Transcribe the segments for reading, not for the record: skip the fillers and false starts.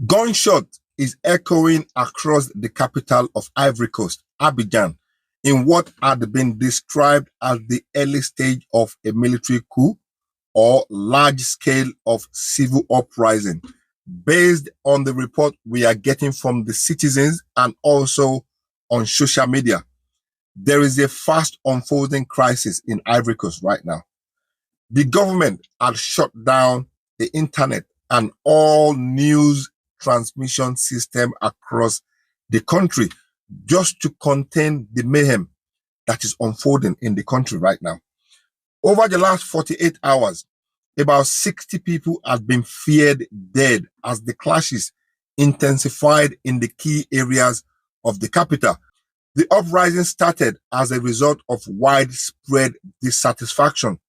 Gunshot is echoing across the capital of Ivory Coast, Abidjan, in what had been described as the early stage of a military coup or large scale of civil uprising, based on the report we are getting from the citizens and also on social media. There is a fast unfolding crisis in Ivory Coast right now. The government had shut down the internet and all news transmission system across the country just to contain the mayhem that is unfolding in the country right now. Over the last 48 hours, about 60 people have been feared dead as the clashes intensified in the key areas of the capital. The uprising started as a result of widespread dissatisfaction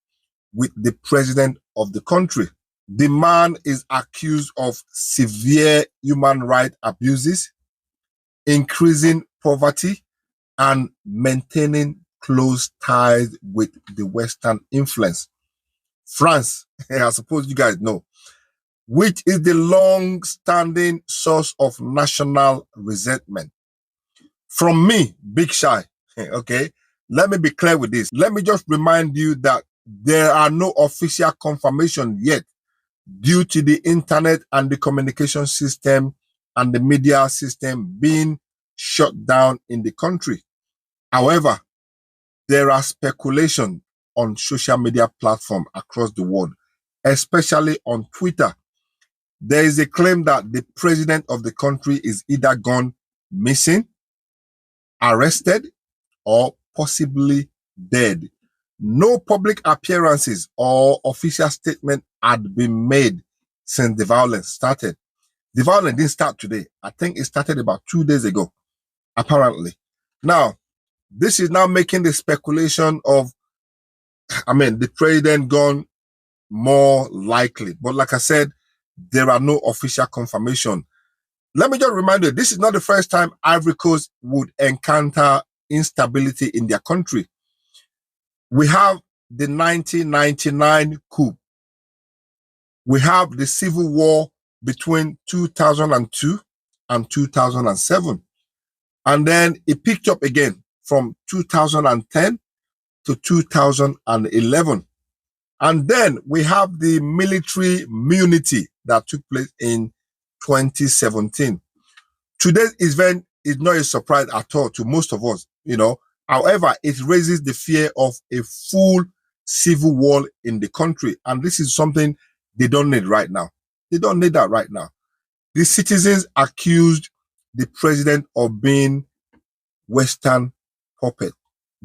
with the president of the country. The man is accused of severe human rights abuses, increasing poverty, and maintaining close ties with the Western influence. France, I suppose you guys know, which is the long-standing source of national resentment. From me, Big Shy, okay, let me be clear with this. Let me just remind you that there are no official confirmation yet due to the internet and the communication system and the media system being shut down in the country. However, there are speculations on social media platforms across the world, especially on Twitter. There is a claim that the president of the country is either gone missing, arrested, or possibly dead. No public appearances or official statement had been made since the violence started. The violence didn't start today. I think it started about 2 days ago, apparently. Now, this is now making the speculation of, the president gone more likely. But like I said, there are no official confirmation. Let me just remind you, this is not the first time Ivory Coast would encounter instability in their country. We have the 1999 coup. We have the civil war between 2002 and 2007. And then it picked up again from 2010 to 2011. And then we have the military immunity that took place in 2017. Today's event is not a surprise at all to most of us, However, it raises the fear of a full civil war in the country. And this is something they don't need right now. They don't need that right now. The citizens accused the president of being Western puppet,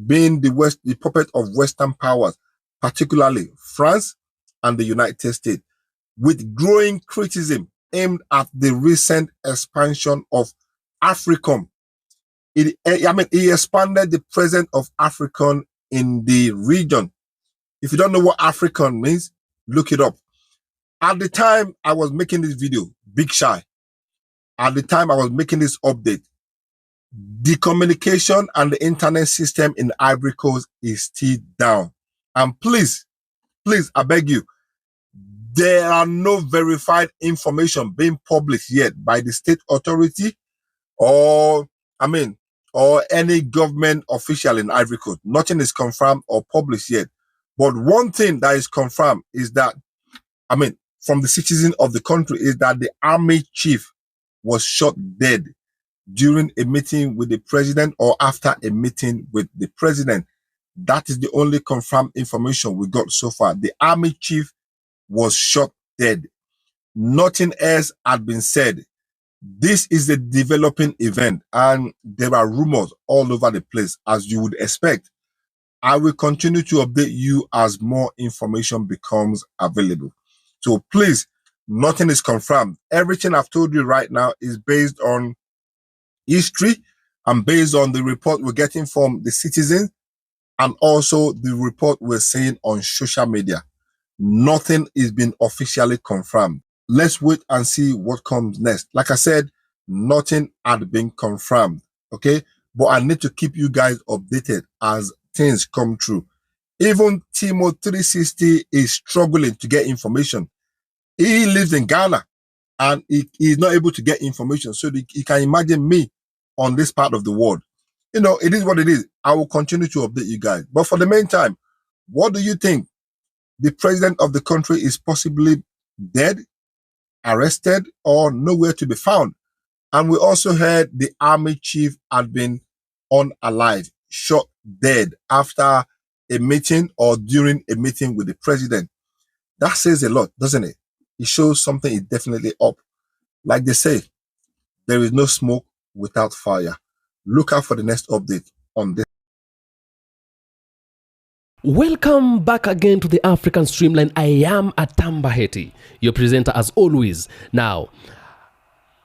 being the puppet of Western powers, particularly France and the United States, with growing criticism aimed at the recent expansion of AFRICOM. He expanded the presence of AFRICOM in the region. If you don't know what AFRICOM means, look it up. At the time I was making this video, Big Shy, at the time I was making this update, the communication and the internet system in Ivory Coast is still down. And please, I beg you, there are no verified information being published yet by the state authority or any government official in Ivory Coast. Nothing is confirmed or published yet. But one thing that is confirmed is that, from the citizens of the country, is that the army chief was shot dead during a meeting with the president or after a meeting with the president. That is the only confirmed information we got so far. The army chief was shot dead. Nothing else had been said. This is a developing event and there are rumors all over the place, as you would expect. I will continue to update you as more information becomes available. So please, nothing is confirmed. Everything I've told you right now is based on history and based on the report we're getting from the citizens and also the report we're seeing on social media. Nothing is being officially confirmed. Let's wait and see what comes next. Like I said, nothing had been confirmed, okay? But I need to keep you guys updated as things come true. Even Timo 360 is struggling to get information. He lives in Ghana. and he is not able to get information. So you can imagine me on this part of the world. You know, it is what it is. I will continue to update you guys. But for the meantime, what do you think? The president of the country is possibly dead, arrested, or nowhere to be found. And we also heard the army chief had been unalive, shot dead after a meeting or during a meeting with the president. That says a lot, doesn't it? It shows something is definitely up. Like they say, there is no smoke without fire. Look out for the next update on this. Welcome back again to the African Streamline. I am Atamba Heti, your presenter as always. Now,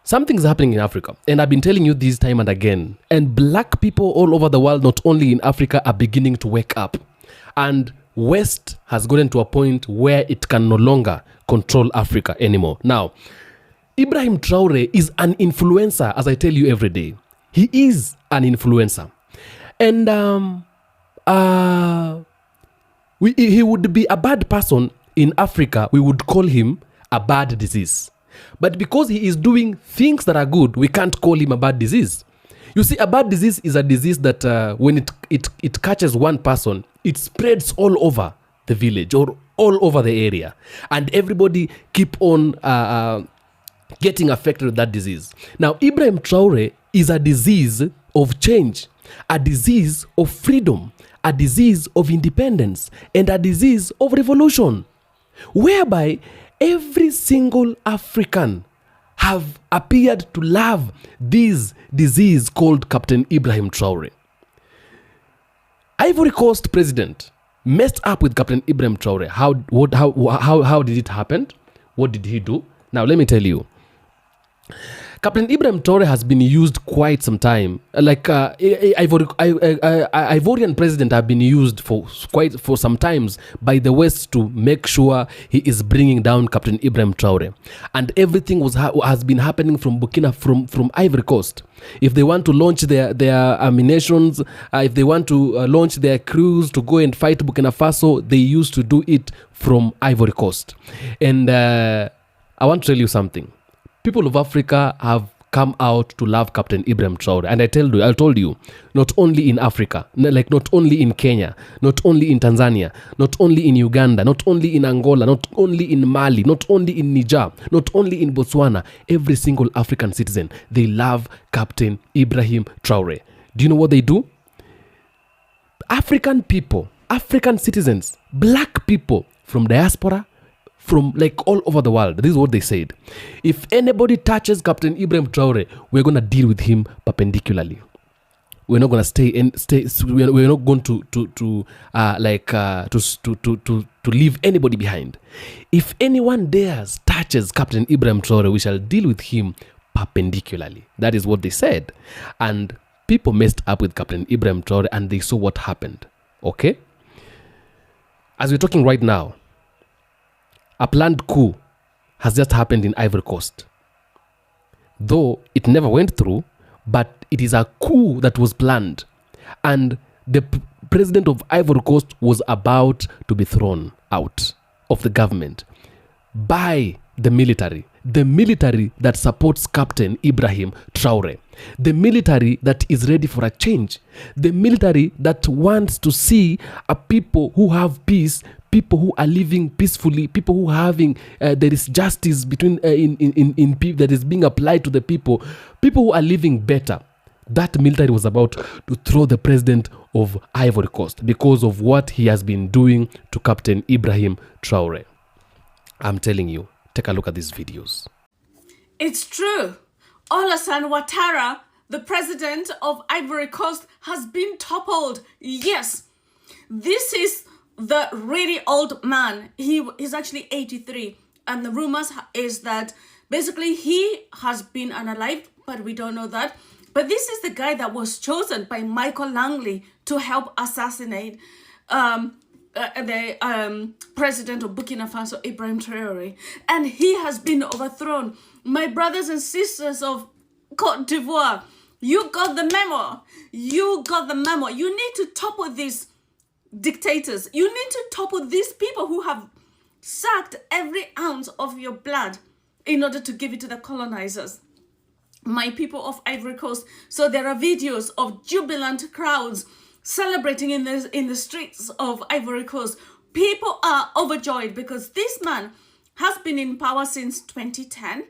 something's happening in Africa, and I've been telling you this time and again. And black people all over the world, not only in Africa, are beginning to wake up. And West has gotten to a point where it can no longer control Africa anymore. Now, Ibrahim Traore is an influencer, as I tell you every day. He is an influencer. And he would be a bad person in Africa. We would call him a bad disease. But because he is doing things that are good, we can't call him a bad disease. You see, a bad disease is a disease that when it catches one person, it spreads all over the village or all over the area. And everybody keep on getting affected with that disease. Now, Ibrahim Traore is a disease of change, a disease of freedom, a disease of independence, and a disease of revolution, whereby every single African have appeared to love this disease called Captain Ibrahim Traore. Ivory Coast president messed up with Captain Ibrahim Traore. How did it happen? What did he do? Now let me tell you. Captain Ibrahim Traore has been used quite some time. Like Ivorian president have been used for some times by the West to make sure he is bringing down Captain Ibrahim Traore, and everything has been happening from from Ivory Coast. If they want to launch their ammunitions, if they want to launch their crews to go and fight Burkina Faso, they used to do it from Ivory Coast. And I want to tell you something. People of Africa have come out to love Captain Ibrahim Traore. And I told you, not only in Africa, like not only in Kenya, not only in Tanzania, not only in Uganda, not only in Angola, not only in Mali, not only in Niger, not only in Botswana, every single African citizen, they love Captain Ibrahim Traore. Do you know what they do? African people, African citizens, black people from diaspora, from like all over the world. This is what they said. If anybody touches Captain Ibrahim Traore, we're going to deal with him perpendicularly. We're not going to we're not going to leave anybody behind. If anyone dares touches Captain Ibrahim Traore, we shall deal with him perpendicularly. That is what they said. And people messed up with Captain Ibrahim Traore, and they saw what happened. Okay? As we're talking right now, a planned coup has just happened in Ivory Coast. Though it never went through, but it is a coup that was planned. And the president of Ivory Coast was about to be thrown out of the government by the military that supports Captain Ibrahim Traore, the military that is ready for a change, the military that wants to see a people who have peace, people who are living peacefully, people who are having there is justice between in people that is being applied to the people who are living better. That military was about to throw the president of Ivory Coast because of what he has been doing to Captain Ibrahim Traore. I'm telling you, take a look at these videos. It's true. Alassane Ouattara, the president of Ivory Coast, has been toppled. Yes, this is the really old man. He's actually 83. And the rumors is that basically he has been unalived, but we don't know that. But this is the guy that was chosen by Michael Langley to help assassinate the president of Burkina Faso, Ibrahim Traore. And he has been overthrown. My brothers and sisters of Côte d'Ivoire, you got the memo. You got the memo. You need to topple these dictators. You need to topple these people who have sucked every ounce of your blood. in order to give it to the colonizers. My people of Ivory Coast. So there are videos of jubilant crowds celebrating in the streets of Ivory Coast. People are overjoyed because this man has been in power since 2010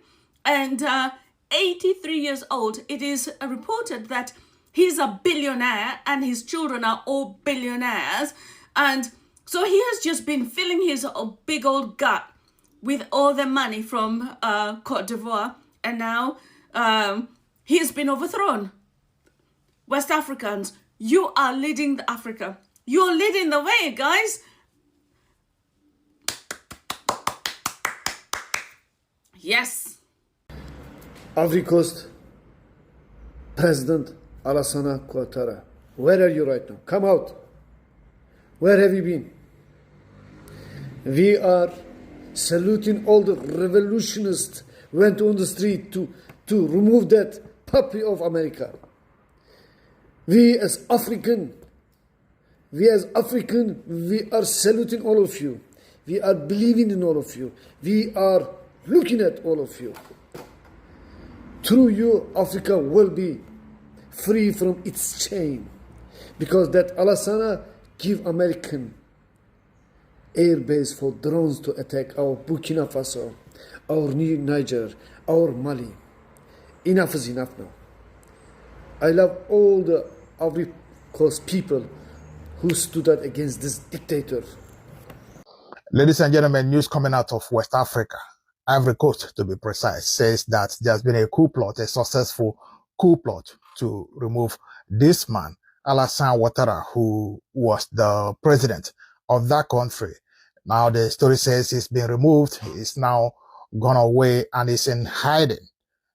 and 83 years old. It is reported that he's a billionaire and his children are all billionaires. And so he has just been filling his big old gut with all the money from Cote d'Ivoire. And now he has been overthrown. West Africans, you are leading Africa. You're leading the way, guys. Yes. Ivory Coast President Alassane Ouattara, where are you right now? Come out. Where have you been? We are saluting all the revolutionists who went on the street to remove that puppy of America. We as African, we are saluting all of you. We are believing in all of you. We are looking at all of you. Through you, Africa will be free from its chain. Because that Alassane give American air base for drones to attack our Burkina Faso, our Niger, our Mali. Enough is enough now. I love all the Ivory Coast people who stood out against this dictator. Ladies and gentlemen, news coming out of West Africa, Ivory Coast to be precise, says that there's been a coup plot, a successful coup plot to remove this man, Alassane Ouattara, who was the president of that country. Now the story says he's been removed, he's now gone away and is in hiding.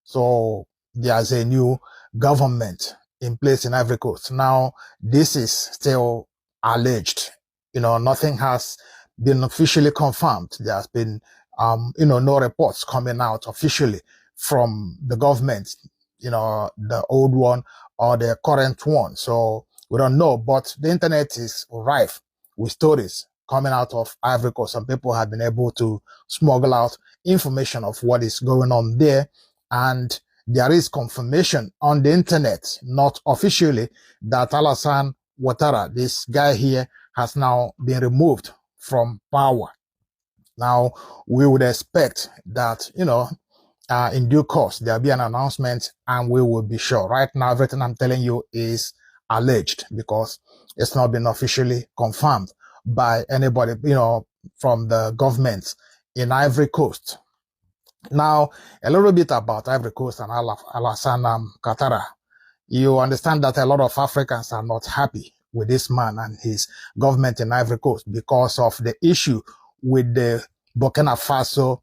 So there's a new government in place in Ivory Coast. Now this is still alleged. Nothing has been officially confirmed. There's been no reports coming out officially from the government, the old one or the current one. So we don't know, but the internet is rife with stories coming out of Ivory Coast. Some people have been able to smuggle out information of what is going on there. And there is confirmation on the internet, not officially, that Alassane Ouattara, this guy here, has now been removed from power. Now, we would expect that, in due course, there'll be an announcement and we will be sure. Right now, everything I'm telling you is alleged because it's not been officially confirmed by anybody, from the government in Ivory Coast. Now, a little bit about Ivory Coast and Alassane Ouattara. You understand that a lot of Africans are not happy with this man and his government in Ivory Coast because of the issue with the Burkina Faso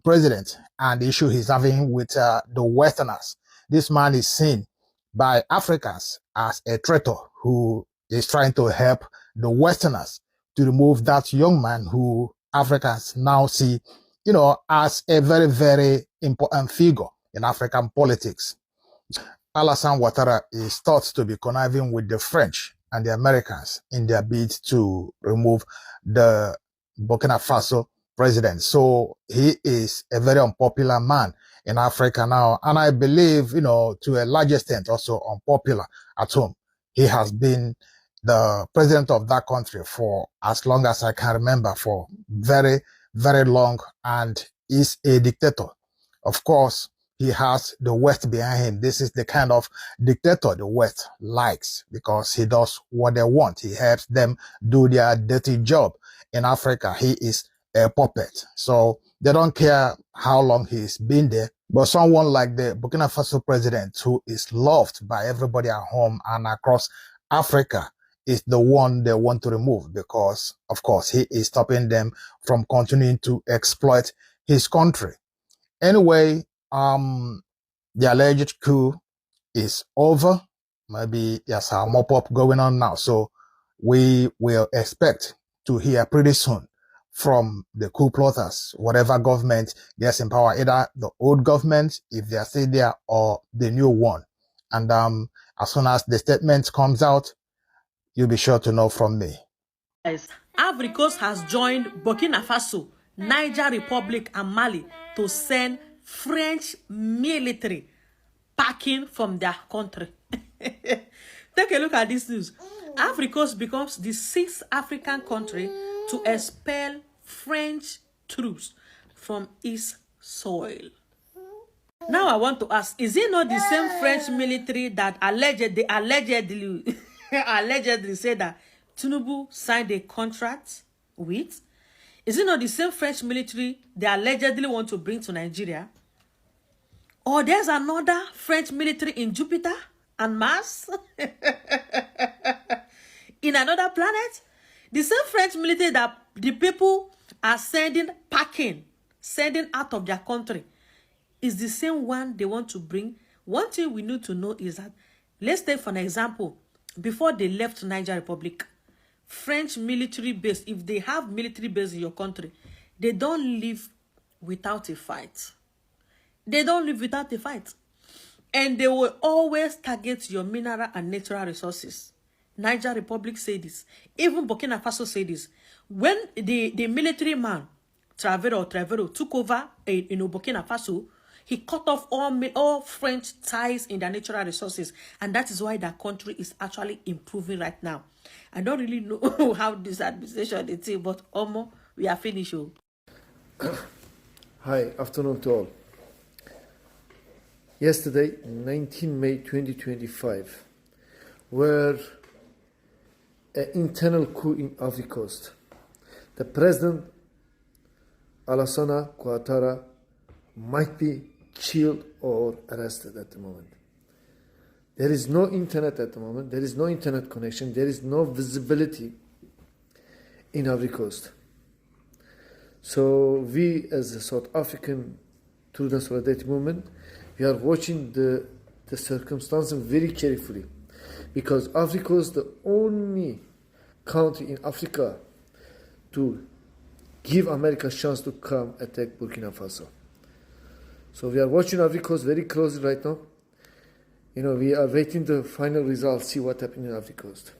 president and the issue he's having with the Westerners. This man is seen by Africans as a traitor who is trying to help the Westerners to remove that young man who Africans now see, as a very, very important figure in African politics. Alassane Ouattara is thought to be conniving with the French and the Americans in their bid to remove the Burkina Faso president. So he is a very unpopular man in Africa now. And I believe, to a large extent also unpopular at home. He has been the president of that country for as long as I can remember, for very, very long, and is a dictator. Of course, he has the West behind him. This is the kind of dictator the West likes because he does what they want. He helps them do their dirty job. In Africa, he is a puppet. So they don't care how long he's been there. But someone like the Burkina Faso president, who is loved by everybody at home and across Africa, is the one they want to remove because, of course, he is stopping them from continuing to exploit his country. Anyway, the alleged coup is over. Maybe there's a mop-up going on now. So we will expect to hear pretty soon from the coup plotters, whatever government gets in power, either the old government, if they are still there, or the new one. And as soon as the statement comes out, you'll be sure to know from me. Ivory Coast has joined Burkina Faso Niger Republic and Mali to send French military packing from their country. Take a look at this news. Ivory Coast becomes the 6th African country to expel French troops from its soil. Now I want to ask, is it not the same French military that allegedly said that Tinubu signed a contract with? Is it not the same French military they allegedly want to bring to Nigeria? Or there's another French military in Jupiter and Mars? In another planet? The same French military that the people are sending out of their country is the same one they want to bring. One thing we need to know is that, let's take for an example, before they left Niger Republic, French military base, if they have military base in your country, they don't live without a fight. They don't live without a fight. And they will always target your mineral and natural resources. Niger Republic say this. Even Burkina Faso say this. When the military man, Traore, took over in Burkina Faso, he cut off all French ties in their natural resources. And that is why that country is actually improving right now. I don't really know how this administration is, but we are finished. Hi, afternoon to all. Yesterday, 19 May 2025, were an internal coup in Ivory Coast. The president, Alassane Ouattara, might be killed or arrested at the moment. There is no internet at the moment. There is no internet connection. There is no visibility in Ivory Coast. So we, as a South African Truth and Solidarity Movement, we are watching the circumstances very carefully, because Ivory Coast is the only country in Africa to give America a chance to come attack Burkina Faso. So we are watching Ivory Coast very closely right now. We are waiting the final results, see what happens in Ivory Coast.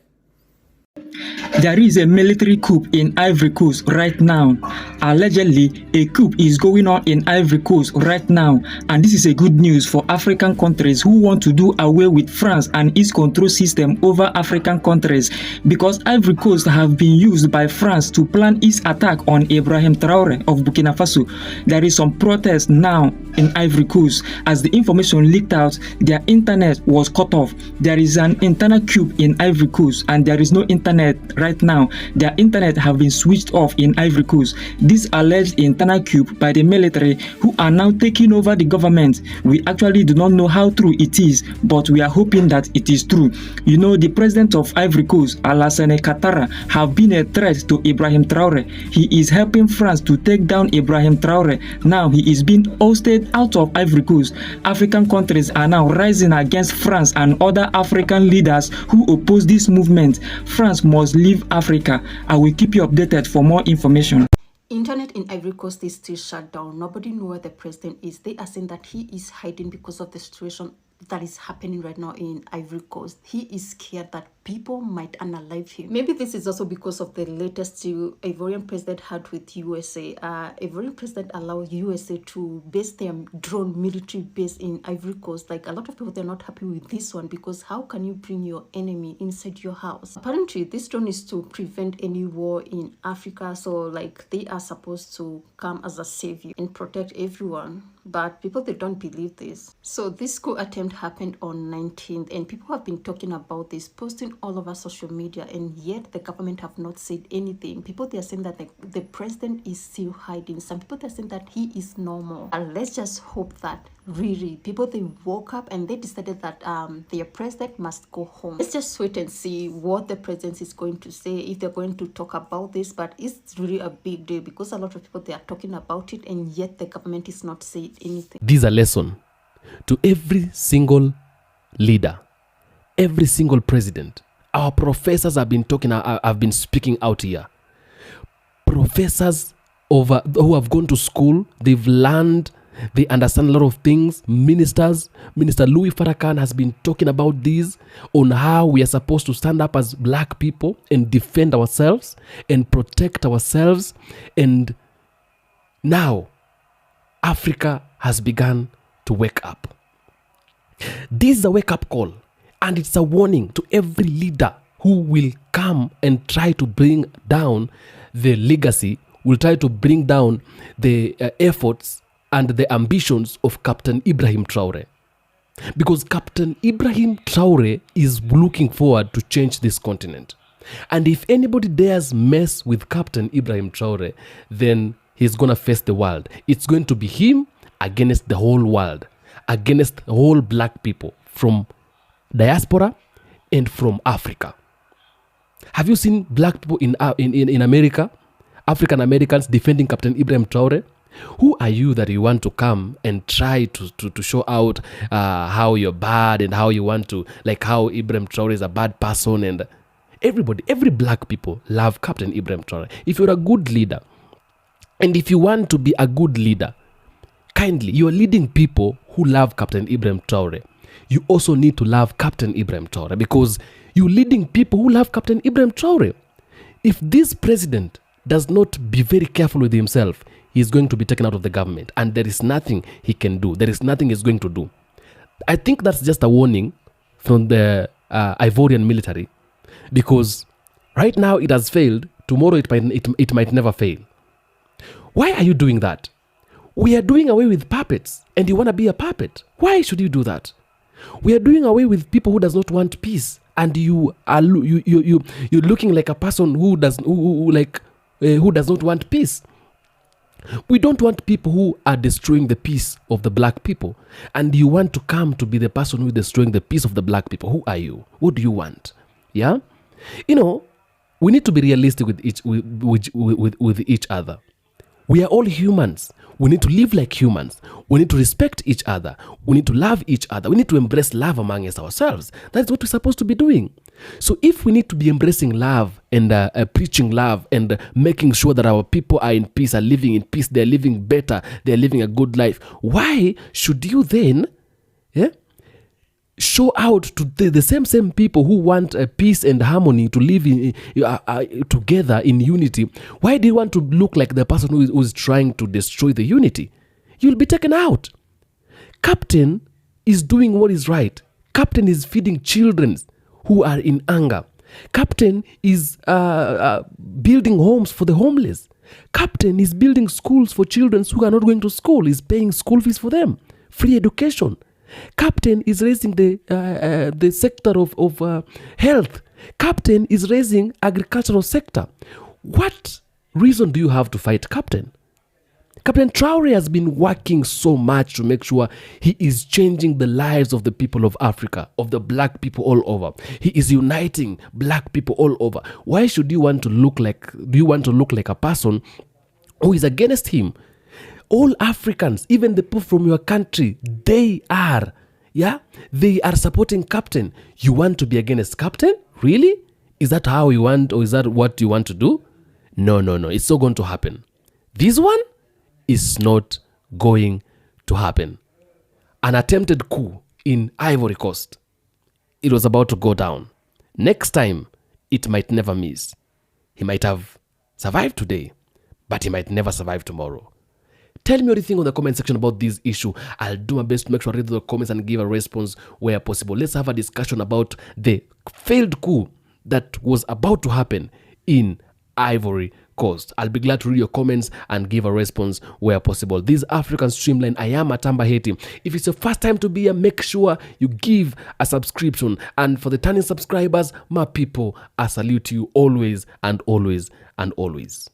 There is a military coup in Ivory Coast right now. Allegedly, a coup is going on in Ivory Coast right now, and this is a good news for African countries who want to do away with France and its control system over African countries, because Ivory Coast have been used by France to plan its attack on Ibrahim Traore of Burkina Faso. There is some protest now in Ivory Coast. As the information leaked out, their internet was cut off. There is an internal coup in Ivory Coast, and there is no internet right now. Their internet have been switched off in Ivory Coast. This alleged internal coup by the military, who are now taking over the government. We actually do not know how true it is, but we are hoping that it is true. The president of Ivory Coast, Alassane Ouattara, have been a threat to Ibrahim Traore. He is helping France to take down Ibrahim Traore. Now he is being ousted out of Ivory Coast. African countries are now rising against France and other African leaders who oppose this movement. France must leave Africa. I will keep you updated for more information. Internet in Ivory Coast is still shut down. Nobody knows where the president is. They are saying that he is hiding because of the situation that is happening right now in Ivory Coast. He is scared that people might unalive him. Maybe this is also because of the latest Ivorian president had with USA. Ivorian president allowed USA to base their drone military base in Ivory Coast. Like, a lot of people, they're not happy with this one, because how can you bring your enemy inside your house? Apparently, this drone is to prevent any war in Africa. So, like, they are supposed to come as a savior and protect everyone. But people, they don't believe this. So this coup attempt happened on 19th, and people have been talking about this, posting all over social media, and yet the government have not said anything. People, they are saying that the president is still hiding. Some people, they're saying that he is normal. And let's just hope that really people, they woke up and they decided that their president must go home. Let's just wait and see what the president is going to say, if they're going to talk about this. But it's really a big deal, because a lot of people, they are talking about it, and yet the government is not saying anything. This is a lesson to every single leader, every single president. Our professors have been speaking out here. Professors who have gone to school, they've learned, they understand a lot of things. Minister Louis Farrakhan has been talking about this, on how we are supposed to stand up as black people and defend ourselves and protect ourselves and Now, Africa has begun to wake up. This is a wake-up call, and it's a warning to every leader who will come and try to bring down the legacy, will try to bring down the efforts and the ambitions of Captain Ibrahim Traore. Because Captain Ibrahim Traore is looking forward to change this continent. And if anybody dares mess with Captain Ibrahim Traore, then he's going to face the world. It's going to be him against the whole world, against all black people from diaspora and from Africa. Have you seen black people in America, African Americans defending Captain Ibrahim Traore? Who are you that you want to come and try to show out how you're bad and how you want to, like how Ibrahim Traore is a bad person? And every black people love Captain Ibrahim Traore. If you're a good leader, and if you want to be a good leader, kindly, you're leading people who love Captain Ibrahim Traore. You also need to love Captain Ibrahim Traore, because you're leading people who love Captain Ibrahim Traore. If this president does not be very careful with himself, he's going to be taken out of the government, and there is nothing he can do. There is nothing he's going to do. I think that's just a warning from the Ivorian military, because right now it has failed. Tomorrow it might never fail. Why are you doing that? We are doing away with puppets, and you want to be a puppet. Why should you do that? We are doing away with people who does not want peace, and you're looking like a person who does not want peace. We don't want people who are destroying the peace of the black people, and you want to come to be the person who is destroying the peace of the black people. Who are you? What do you want? Yeah, we need to be realistic with each other. We are all humans. We need to live like humans. We need to respect each other. We need to love each other. We need to embrace love amongst ourselves. That's what we're supposed to be doing. So if we need to be embracing love and preaching love and making sure that our people are in peace, are living in peace, they're living better, they're living a good life, why should you then show out to the same people who want peace and harmony to live together in unity? Why do you want to look like the person who is trying to destroy the unity? You'll be taken out. Captain is doing what is right. Captain is feeding children who are in anger. Captain is building homes for the homeless. Captain is building schools for children who are not going to school. He's paying school fees for them. Free education. Captain is raising the sector of health. Captain is raising agricultural sector. What reason do you have to fight Captain? Captain Traore has been working so much to make sure he is changing the lives of the people of Africa, of the black people all over. He is uniting black people all over. Why should you want to look like? Do you want to look like a person who is against him? All Africans, even the people from your country, they are supporting Captain. You want to be against Captain? Really? Is that how you want, or is that what you want to do? No. It's not going to happen. This one is not going to happen. An attempted coup in Ivory Coast. It was about to go down. Next time, it might never miss. He might have survived today, but he might never survive tomorrow. Tell me what you think on the comment section about this issue. I'll do my best to make sure I read the comments and give a response where possible. Let's have a discussion about the failed coup that was about to happen in Ivory Coast. I'll be glad to read your comments and give a response where possible. This is African Streamline. I am Atamba Haiti. If it's your first time to be here, make sure you give a subscription. And for the turning subscribers, my people, I salute you always and always and always.